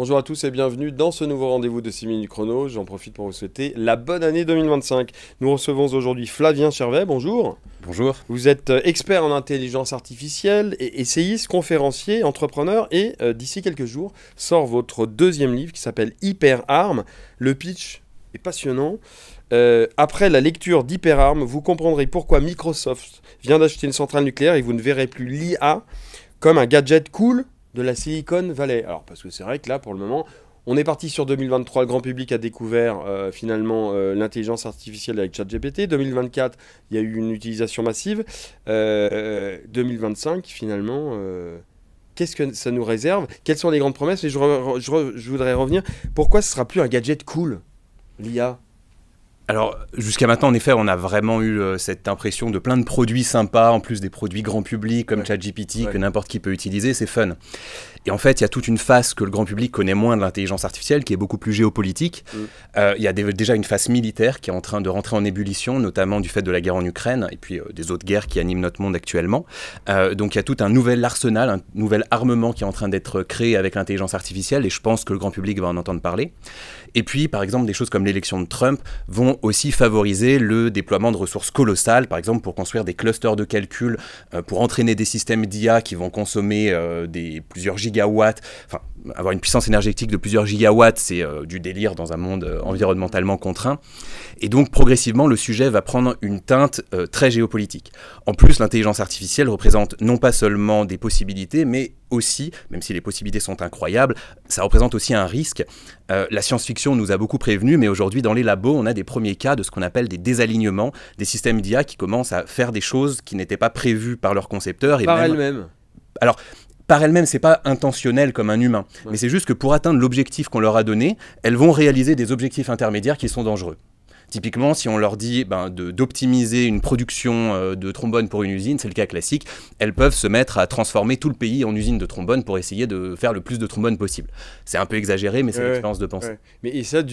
Bonjour à tous et bienvenue dans ce nouveau rendez-vous de 6 minutes chrono. J'en profite pour vous souhaiter la bonne année 2025. Nous recevons aujourd'hui Flavien Chervet, bonjour. Bonjour. Vous êtes expert en intelligence artificielle et essayiste, conférencier, entrepreneur et d'ici quelques jours sort votre deuxième livre qui s'appelle HyperArm. Le pitch est passionnant. Après la lecture d'HyperArm, vous comprendrez pourquoi Microsoft vient d'acheter une centrale nucléaire et vous ne verrez plus l'IA comme un gadget cool de la Silicon Valley. Alors, parce que c'est vrai que là, pour le moment, on est parti sur 2023, le grand public a découvert finalement l'intelligence artificielle avec ChatGPT. 2024, il y a eu une utilisation massive. 2025, finalement, qu'est-ce que ça nous réserve? Quelles sont les grandes promesses? Et je voudrais revenir, pourquoi ce ne sera plus un gadget cool, l'IA? Alors, jusqu'à maintenant, en effet, on a vraiment eu cette impression de plein de produits sympas, en plus des produits grand public comme ChatGPT que n'importe qui peut utiliser, c'est fun. Et en fait, il y a toute une phase que le grand public connaît moins de l'intelligence artificielle, qui est beaucoup plus géopolitique. Il y a déjà une phase militaire qui est en train de rentrer en ébullition, notamment du fait de la guerre en Ukraine et puis des autres guerres qui animent notre monde actuellement. Donc il y a tout un nouvel arsenal, un nouvel armement qui est en train d'être créé avec l'intelligence artificielle et je pense que le grand public va en entendre parler. Et puis, par exemple, des choses comme l'élection de Trump vont aussi favoriser le déploiement de ressources colossales, par exemple pour construire des clusters de calcul, pour entraîner des systèmes d'IA qui vont consommer plusieurs gigawatts, enfin, avoir une puissance énergétique de plusieurs gigawatts, c'est du délire dans un monde environnementalement contraint. Et donc, progressivement, le sujet va prendre une teinte très géopolitique. En plus, l'intelligence artificielle représente non pas seulement des possibilités, mais aussi, même si les possibilités sont incroyables, ça représente aussi un risque. La science-fiction nous a beaucoup prévenus, mais aujourd'hui, dans les labos, on a des premiers cas de ce qu'on appelle des désalignements, des systèmes d'IA qui commencent à faire des choses qui n'étaient pas prévues par leurs concepteurs. Et par elles-mêmes. Alors, par elles-mêmes, c'est pas intentionnel comme un humain, mais c'est juste que pour atteindre l'objectif qu'on leur a donné, elles vont réaliser des objectifs intermédiaires qui sont dangereux. Typiquement, si on leur dit d'optimiser une production de trombone pour une usine, c'est le cas classique, elles peuvent se mettre à transformer tout le pays en usine de trombone pour essayer de faire le plus de trombone possible. C'est un peu exagéré, mais c'est l'expérience de pensée. Mais et ça,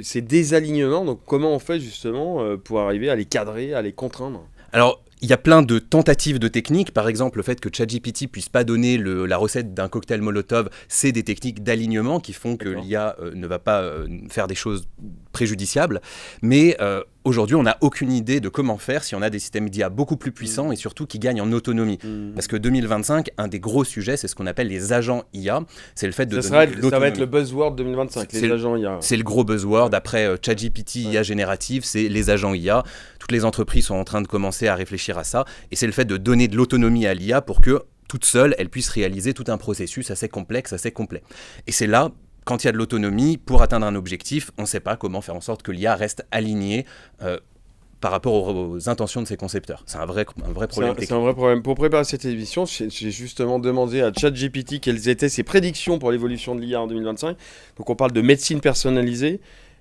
ces désalignements, donc comment on fait justement pour arriver à les cadrer, à les contraindre? Alors, il y a plein de tentatives de techniques. Par exemple, le fait que ChatGPT puisse pas donner la recette d'un cocktail Molotov, c'est des techniques d'alignement qui font que l'IA ne va pas faire des choses préjudiciables. Mais aujourd'hui, on n'a aucune idée de comment faire si on a des systèmes d'IA beaucoup plus puissants et surtout qui gagnent en autonomie. Parce que 2025, un des gros sujets, c'est ce qu'on appelle les agents IA. C'est le fait de ça va être le buzzword 2025, les agents IA. C'est le gros buzzword. Après ChatGPT, IA générative, c'est les agents IA. Toutes les entreprises sont en train de commencer à réfléchir à ça. Et c'est le fait de donner de l'autonomie à l'IA pour que, toute seule, elle puisse réaliser tout un processus assez complexe, assez complet. Et c'est là, quand il y a de l'autonomie, pour atteindre un objectif, on ne sait pas comment faire en sorte que l'IA reste alignée par rapport aux intentions de ses concepteurs. C'est un vrai problème technique. C'est un vrai problème. Pour préparer cette émission, j'ai justement demandé à ChatGPT quelles étaient ses prédictions pour l'évolution de l'IA en 2025. Donc on parle de médecine personnalisée,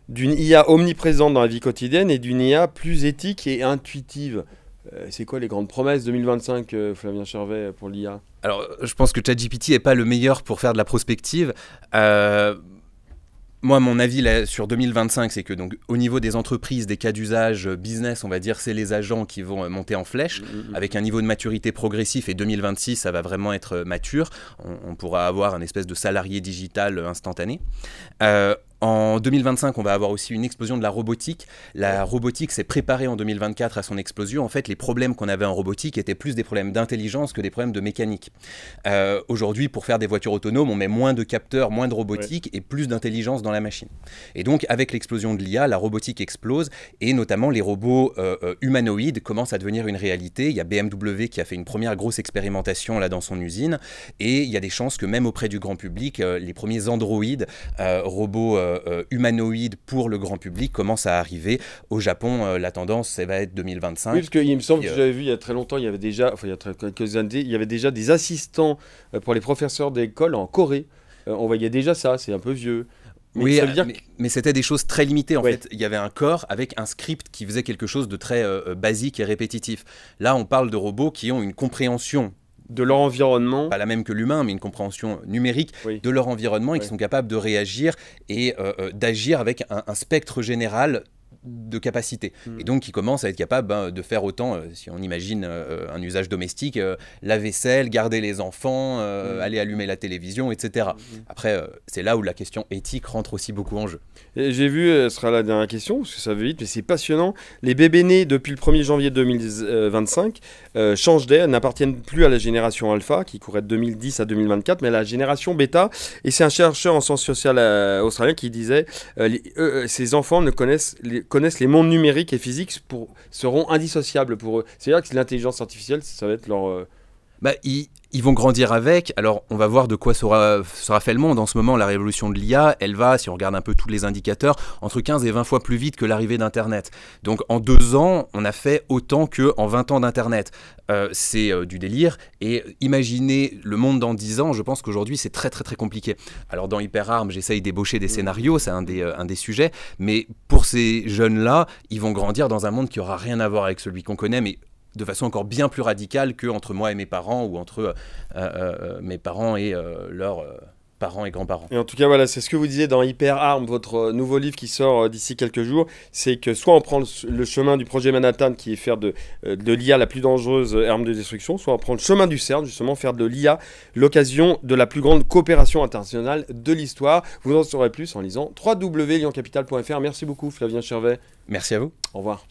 d'une IA omniprésente dans la vie quotidienne et d'une IA plus éthique et intuitive. C'est quoi les grandes promesses 2025, Flavien Chervet, pour l'IA? Alors, je pense que ChatGPT n'est pas le meilleur pour faire de la prospective. Moi, mon avis là, sur 2025, c'est que donc, au niveau des entreprises, des cas d'usage business, on va dire, c'est les agents qui vont monter en flèche, avec un niveau de maturité progressif, et 2026, ça va vraiment être mature. On pourra avoir un espèce de salarié digital instantané. En 2025, on va avoir aussi une explosion de la robotique. La robotique s'est préparée en 2024 à son explosion. En fait, les problèmes qu'on avait en robotique étaient plus des problèmes d'intelligence que des problèmes de mécanique. Aujourd'hui, pour faire des voitures autonomes, on met moins de capteurs, moins de robotique et plus d'intelligence dans la machine. Et donc, avec l'explosion de l'IA, la robotique explose et notamment les robots humanoïdes commencent à devenir une réalité. Il y a BMW qui a fait une première grosse expérimentation là dans son usine et il y a des chances que même auprès du grand public, les premiers androïdes, robots humanoïdes pour le grand public commence à arriver. Au Japon, la tendance, ça va être 2025. Oui, parce qu'il me semble que j'avais vu il y a très longtemps, il y avait déjà, enfin il y a quelques années, il y avait déjà des assistants pour les professeurs d'école en Corée. On voyait déjà ça, c'est un peu vieux. Mais oui, ça veut dire mais c'était des choses très limitées en fait. Il y avait un corps avec un script qui faisait quelque chose de très basique et répétitif. Là, on parle de robots qui ont une compréhension de leur environnement. Pas la même que l'humain, mais une compréhension numérique de leur environnement et qui sont capables de réagir et d'agir avec un spectre général de capacité. Et donc qui commence à être capable de faire autant, si on imagine un usage domestique, la vaisselle, garder les enfants, aller allumer la télévision, etc. Après, c'est là où la question éthique rentre aussi beaucoup en jeu. J'ai vu, ce sera la dernière question, parce que ça va vite, mais c'est passionnant. Les bébés nés depuis le 1er janvier 2025 changent d'air, n'appartiennent plus à la génération alpha, qui courait de 2010 à 2024, mais à la génération bêta. Et c'est un chercheur en sciences sociales australien qui disait ces enfants connaissent les mondes numériques et physiques seront indissociables pour eux. C'est-à-dire que l'intelligence artificielle, ça va être leur... Ils vont grandir avec. Alors, on va voir de quoi sera fait le monde. En ce moment, la révolution de l'IA, elle va, si on regarde un peu tous les indicateurs, entre 15 et 20 fois plus vite que l'arrivée d'Internet. Donc, en 2 ans, on a fait autant qu'en 20 ans d'Internet. C'est du délire. Et imaginez le monde dans 10 ans, je pense qu'aujourd'hui, c'est très, très, très compliqué. Alors, dans HyperArm, j'essaye d'ébaucher des scénarios, c'est un des sujets. Mais pour ces jeunes-là, ils vont grandir dans un monde qui n'aura rien à voir avec celui qu'on connaît, mais de façon encore bien plus radicale qu'entre moi et mes parents ou entre mes parents et leurs parents et grands-parents. Et en tout cas, voilà, c'est ce que vous disiez dans HyperArm, votre nouveau livre qui sort d'ici quelques jours, c'est que soit on prend le chemin du projet Manhattan qui est faire de l'IA la plus dangereuse arme de destruction, soit on prend le chemin du CERN, justement faire de l'IA l'occasion de la plus grande coopération internationale de l'histoire. Vous en saurez plus en lisant www.lioncapital.fr. Merci beaucoup Flavien Chervet. Merci à vous. Au revoir.